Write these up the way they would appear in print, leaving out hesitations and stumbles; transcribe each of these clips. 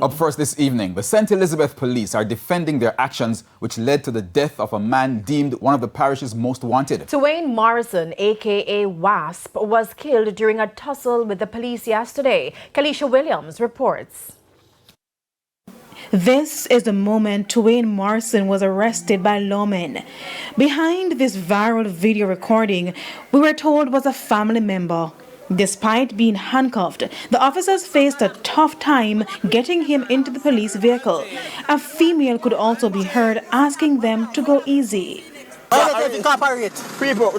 Up first this evening, the St. Elizabeth police are defending their actions which led to the death of a man deemed one of the parish's most wanted. Dwayne Morrison, aka Wasp, was killed during a tussle with the police yesterday. Kalisha Williams reports. This is the moment Dwayne Morrison was arrested by lawmen. Behind this viral video recording, we were told was a family member. Despite being handcuffed, the officers faced a tough time getting him into the police vehicle. A female could also be heard asking them to go easy. Why don't you cooperate? People,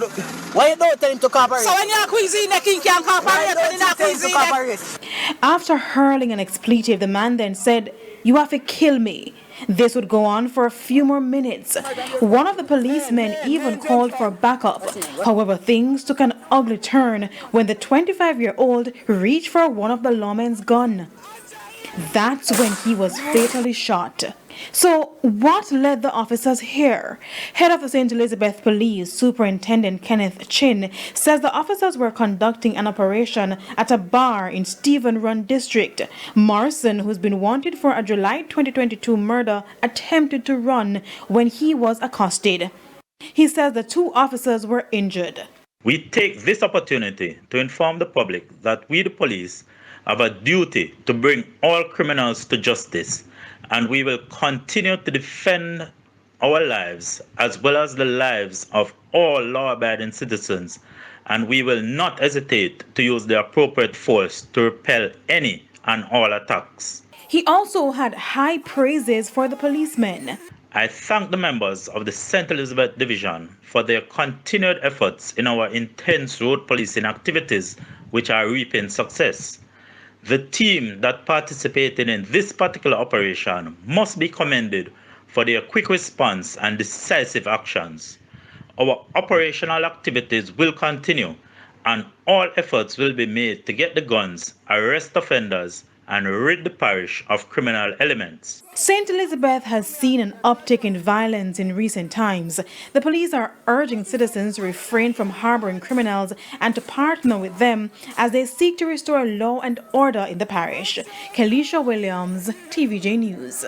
why you don't tell him to cooperate? So when you're cuisine, the king can't cooperate. When you're cuisine, After hurling an expletive, the man then said, "You have to kill me." This would go on for a few more minutes. One of the policemen even called for backup. However, things took an ugly turn when the 25-year-old reached for one of the lawmen's gun. That's when he was fatally shot. So, what led the officers here? Head of the St. Elizabeth Police, Superintendent Kenneth Chin, says the officers were conducting an operation at a bar in Stephen Run District. Morrison, who's been wanted for a July 2022 murder, attempted to run when he was accosted. He says the two officers were injured. We take this opportunity to inform the public that we, the police, have a duty to bring all criminals to justice, and we will continue to defend our lives as well as the lives of all law-abiding citizens, and we will not hesitate to use the appropriate force to repel any and all attacks. He also had high praises for the policemen. I thank the members of the St. Elizabeth Division for their continued efforts in our intense road policing activities, which are reaping success. The team that participated in this particular operation must be commended for their quick response and decisive actions. Our operational activities will continue, and all efforts will be made to get the guns, arrest offenders, and rid the parish of criminal elements. St. Elizabeth has seen an uptick in violence in recent times. The police are urging citizens to refrain from harboring criminals and to partner with them as they seek to restore law and order in the parish. Kalisha Williams, TVJ News.